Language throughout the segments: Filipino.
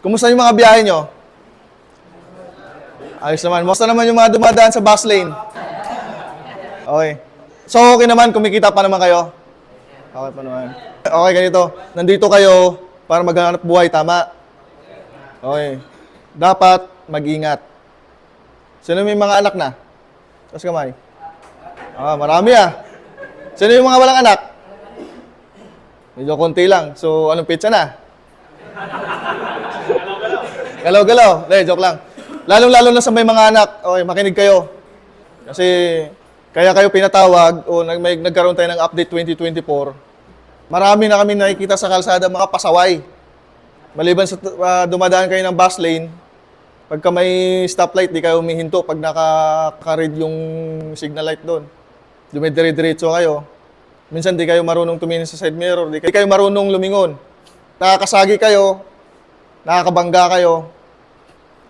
Kumusta yung mga biyahe nyo? Ayos naman. Kumusta naman yung mga dumadaan sa bus lane? Okay. So, okay naman. Kumikita pa naman kayo? Okay pa naman. Okay, ganito. Nandito kayo para maghanap buhay. Tama? Okay. Dapat mag-ingat. Sino may mga anak na? Tapos kamay. Marami ah. Sino yung mga walang anak? Medyo konti lang. So, anong pizza na? Galaw-galaw. Hindi, joke lang. Lalong-lalo na sa may mga anak. Okay, makinig kayo. Kasi, kaya kayo pinatawag o nagkaroon tayo ng update 2024. Marami na kami nakikita sa kalsada mga pasaway. Maliban sa dumadaan kayo ng bus lane, pagka may stoplight, di kayo humihinto pag nakaka-read yung signal light doon. Dumidire-diretso kayo. Minsan di kayo marunong tumingin sa side mirror, di kayo marunong lumingon. Nakakasagi kayo, nakakabangga kayo.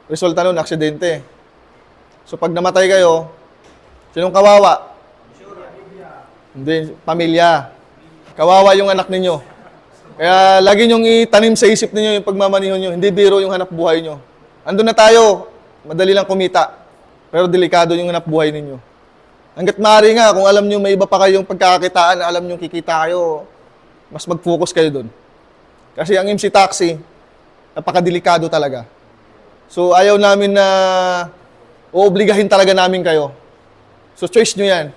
Resulta nun, aksidente. So pag namatay kayo, sinong kawawa? Hindi, pamilya. Kawawa yung anak ninyo. Kaya lagi nyong itanim sa isip ninyo yung pagmamaniho nyo. Hindi biro yung hanap buhay nyo. Andun na tayo, madali lang kumita. Pero delikado yung hanap buhay ninyo. Hanggat maaari nga, kung alam nyo may iba pa kayong pagkakakitaan, alam nyo kikita kayo, mas mag-focus kayo dun. Kasi ang MC Taxi, napakadelikado talaga. So ayaw namin na oobligahin talaga namin kayo. So choice nyo yan.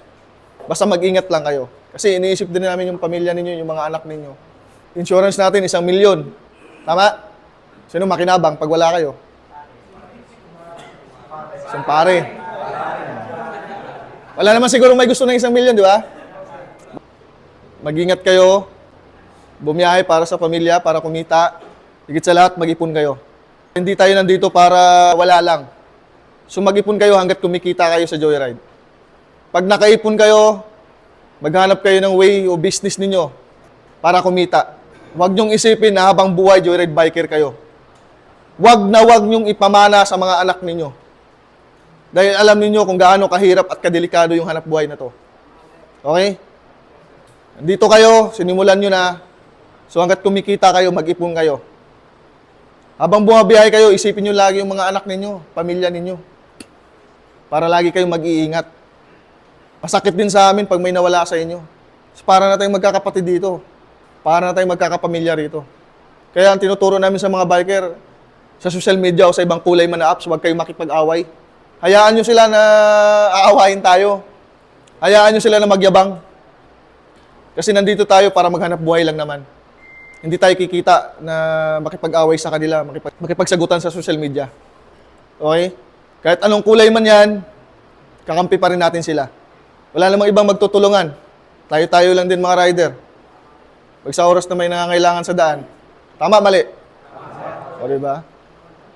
Basta mag-ingat lang kayo. Kasi iniisip din namin yung pamilya ninyo, yung mga anak ninyo. Insurance natin, 1 milyon. Tama? Sino makinabang pag wala kayo? Isang pare. Wala naman siguro may gusto ng 1 milyon, di ba? Mag-ingat kayo. Bumiyahe para sa pamilya, para kumita. Higit sa lahat, mag-ipon kayo. Hindi tayo nandito para wala lang. So mag-ipon kayo hanggat kumikita kayo sa Joyride. Pag nakaipon kayo, maghanap kayo ng way o business ninyo para kumita. Huwag nyong isipin na habang buhay Joyride biker kayo. Huwag nyong ipamana sa mga anak ninyo. Dahil alam niyo kung gaano kahirap at kadelikado yung hanap buhay na to. Okay? Dito kayo, sinimulan nyo na. So hanggat kumikita kayo, mag-ipon kayo. Habang bumabiyahe kayo, isipin nyo lagi yung mga anak ninyo, pamilya ninyo. Para lagi kayong mag-iingat. Masakit din sa amin pag may nawala sa inyo. So, para na tayong magkakapatid dito. Para na tayong magkakapamilya rito. Kaya ang tinuturo namin sa mga biker, sa social media o sa ibang kulay man na apps, huwag kayong makipag-away. Hayaan nyo sila na aawahin tayo. Hayaan nyo sila na magyabang. Kasi nandito tayo para maghanap buhay lang naman. Hindi tayo kikita na makipag-away sa kanila, makipagsagutan sa social media. Okay? Kahit anong kulay man yan, kakampi pa rin natin sila. Wala namang ibang magtutulungan. Tayo-tayo lang din mga rider. Pag sa oras na may nangangailangan sa daan. Tama, mali? O, diba?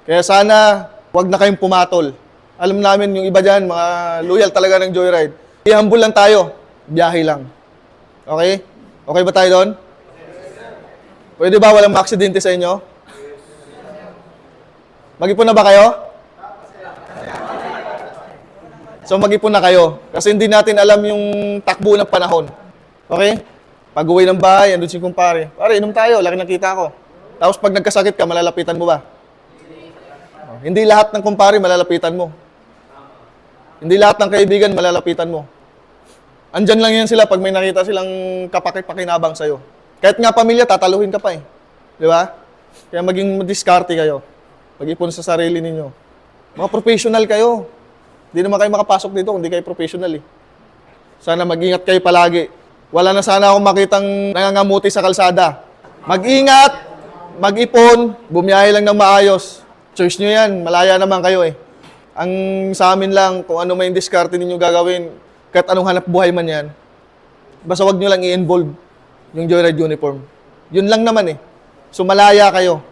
Kaya sana, huwag na kayong pumatol. Alam namin yung iba dyan, mga loyal talaga ng Joyride. I-humble lang tayo. Biyahe lang. Okay? Okay ba tayo doon? Pwede ba walang aksidente sa inyo? Mag-ipon na ba kayo? So mag-ipon na kayo. Kasi hindi natin alam yung takbo ng panahon. Okay? Pag-uwi ng bahay, andun si kumpare. Pare, inom tayo. Laki ng kita ko. Tapos pag nagkasakit ka, malalapitan mo ba? Hindi lahat ng kumpare malalapitan mo. Hindi lahat ng kaibigan malalapitan mo. Andyan lang yan sila pag may nakita silang kapakit-pakinabang sa'yo. Kahit nga pamilya, tataluhin ka pa eh. Di ba? Kaya maging diskarte kayo. Mag-ipon sa sarili ninyo. Mga professional kayo. Hindi naman kayo makapasok dito kung hindi kayo professional eh. Sana mag-ingat kayo palagi. Wala na sana akong makitang nangangamuti sa kalsada. Mag-ingat, mag-ipon, bumiyahe lang ng maayos. Choice nyo yan, malaya naman kayo eh. Ang sa amin lang, kung ano may diskarte ninyo gagawin, kahit anong hanap buhay man yan, basta wag nyo lang i-involve yung Joyride uniform. Yun lang naman eh. So malaya kayo.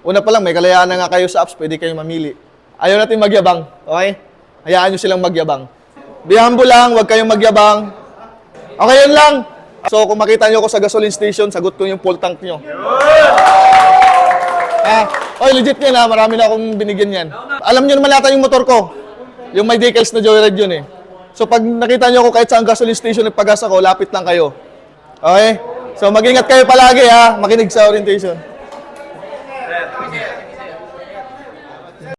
Una pa lang, may kalayaan na nga kayo sa apps, pwede kayong mamili. Ayaw natin magyabang, okay? Hayaan nyo silang magyabang. Be humble lang, wag kayong magyabang. Okay, yun lang. So kung makita nyo ako sa gasoline station, sagot ko yung full tank nyo. Legit yan ha, marami na akong binigyan yan. Alam nyo naman natin yung motor ko. Yung may decals na Joyride yun eh. So pag nakita nyo ako kahit saan gasoline station nagpagas ako, lapit lang kayo. Okay? So mag-ingat kayo palagi ha, makinig sa orientation. sir.